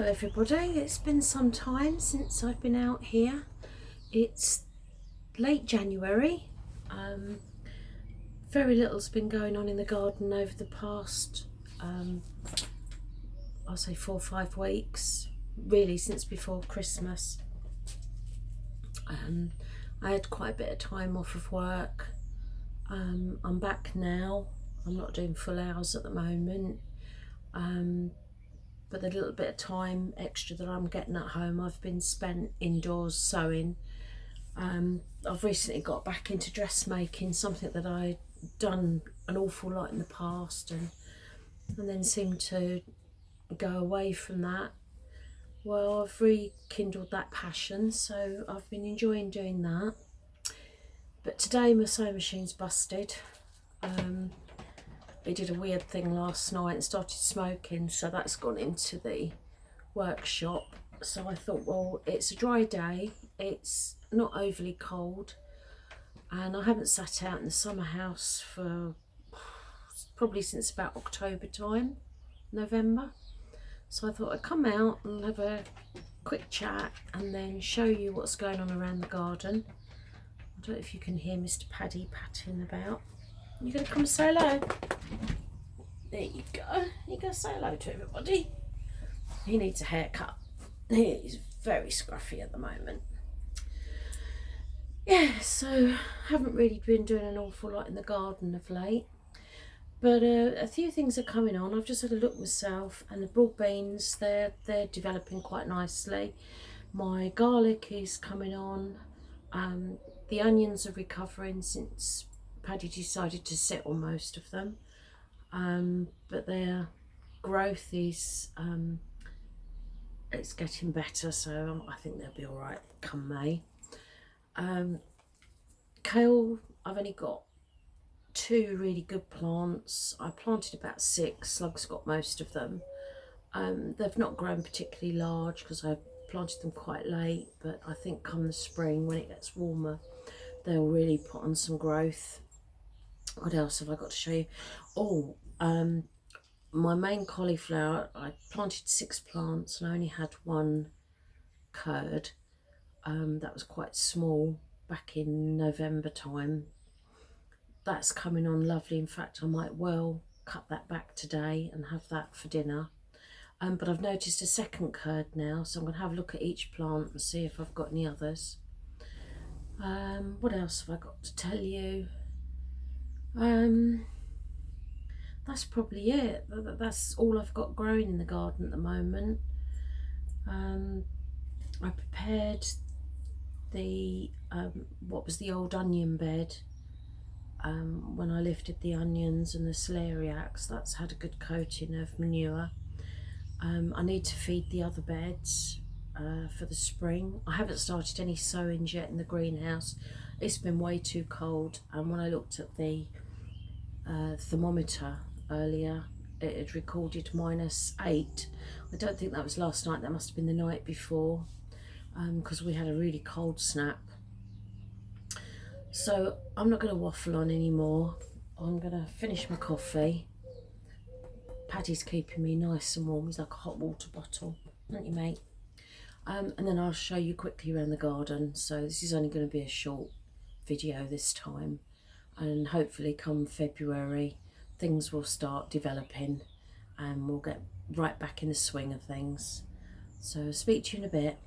Everybody, it's been some time since I've been out here. It's late January. Very little's been going on in the garden over the past I'll say 4 or 5 weeks, really since before Christmas. I had quite a bit of time off of work. I'm back now. I'm not doing full hours at the moment, but the little bit of time extra that I'm getting at home, I've been spent indoors sewing. I've recently got back into dressmaking, something that I'd done an awful lot in the past, and then seemed to go away from that. Well, I've rekindled that passion, so I've been enjoying doing that. But today my sewing machine's busted. It did a weird thing last night and started smoking, so that's gone into the workshop. So I thought, well, it's a dry day, it's not overly cold, and I haven't sat out in the summer house for probably since about October time, November. So I thought I'd come out and have a quick chat and then show you what's going on around the garden. I don't know if you can hear Mr. Paddy patting about. You gonna come say hello? There you go. You go say hello to everybody. He needs a haircut. He's very scruffy at the moment. Yeah, so haven't really been doing an awful lot in the garden of late. But a few things are coming on. I've just had a look myself, and the broad beans, they're developing quite nicely. My garlic is coming on. The onions are recovering since Paddy decided to sit on most of them, but their growth is it's getting better, so I think they'll be all right come May. Kale, I've only got 2 really good plants. I planted about 6. Slugs got most of them. They've not grown particularly large because I planted them quite late, but I think come the spring when it gets warmer they'll really put on some growth. What else have I got to show you? Oh, my main cauliflower, I planted 6 plants and I only had 1 curd. That was quite small back in November time. That's coming on lovely. In fact, I might well cut that back today and have that for dinner. But I've noticed a second curd now, so I'm going to have a look at each plant and see if I've got any others. What else have I got to tell you? That's probably it. That's all I've got growing in the garden at the moment. I prepared the what was the old onion bed when I lifted the onions and the celeriacs. That's had a good coating of manure. I need to feed the other beds for the spring. I haven't started any sowings yet in the greenhouse. It's been way too cold, and when I looked at the thermometer earlier, it had recorded -8. I don't think that was last night, that must have been the night before, because we had a really cold snap. So I'm not going to waffle on anymore. I'm going to finish my coffee. Paddy's keeping me nice and warm. He's like a hot water bottle, aren't you, mate? And then I'll show you quickly around the garden. So this is only going to be a short video this time, and hopefully come February things will start developing and we'll get right back in the swing of things. So speak to you in a bit.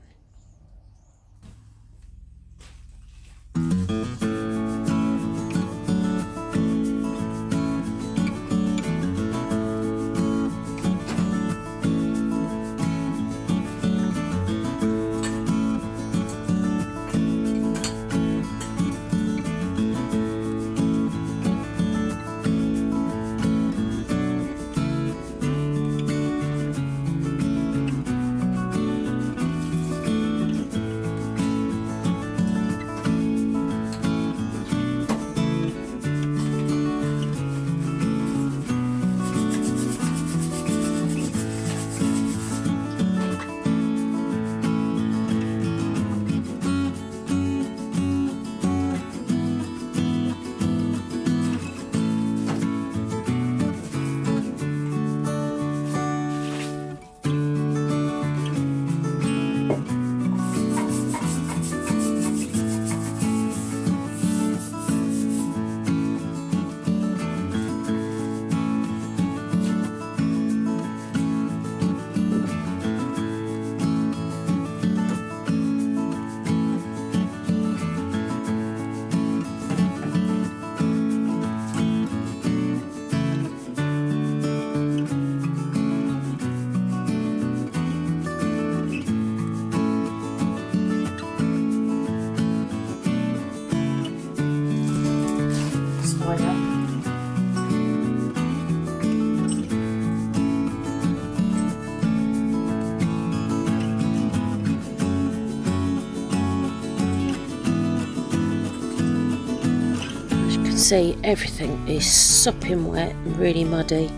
See, everything is sopping wet and really muddy,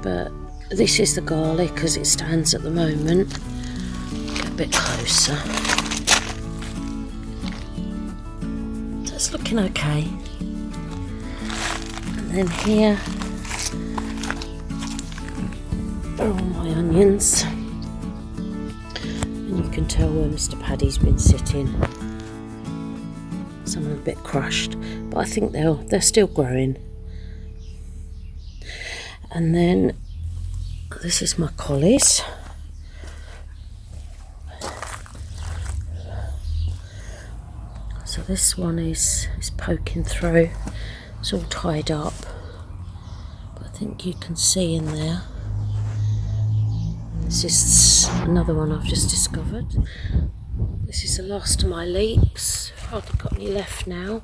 but this is the garlic as it stands at the moment. Get a bit closer. That's looking okay. And then here are all my onions, and you can tell where Mr. Paddy's been sitting. Some are a bit crushed, but I think they're still growing. And then this is my caulis. So this one is poking through. It's all tied up, but I think you can see in there. And this is another one I've just discovered. This is the last of my leeks. Hardly got any left now.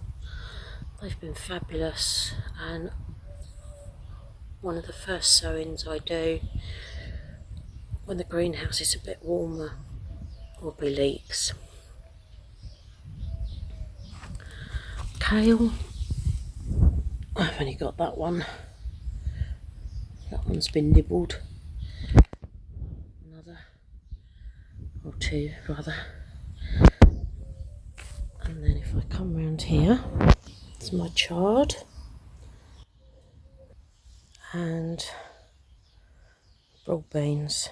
They've been fabulous, and one of the first sowings I do when the greenhouse is a bit warmer will be leeks. Kale, I've only got that one. That one's been nibbled. Another, or two rather. And then if I come round here, it's my chard. And broad beans.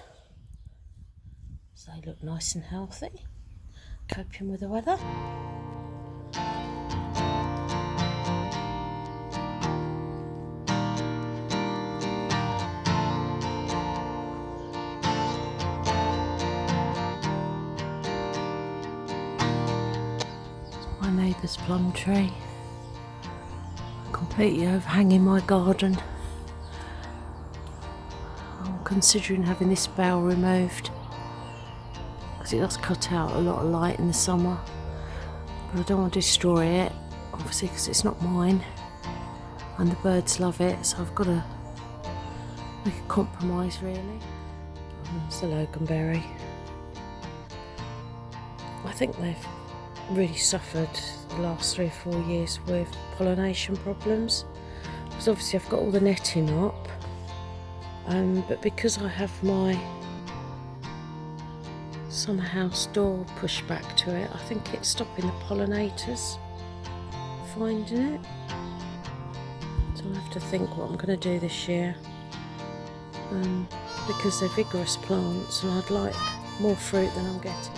So they look nice and healthy, coping with the weather. My neighbour's plum tree, completely overhanging my garden. I'm considering having this bough removed because it does cut out a lot of light in the summer, but I don't want to destroy it, obviously, because it's not mine and the birds love it, so I've got to make a compromise really. There's the loganberry. I think they've really suffered the last 3 or 4 years with pollination problems, because obviously I've got all the netting up, but because I have my summer house door pushed back to it, I think it's stopping the pollinators finding it. So I'll have to think what I'm going to do this year, because they're vigorous plants and I'd like more fruit than I'm getting.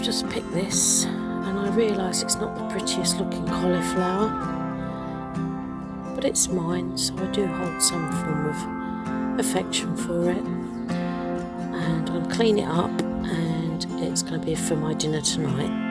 Just picked this and I realise it's not the prettiest looking cauliflower, but it's mine, so I do hold some form of affection for it, and I'm going to clean it up and it's going to be for my dinner tonight.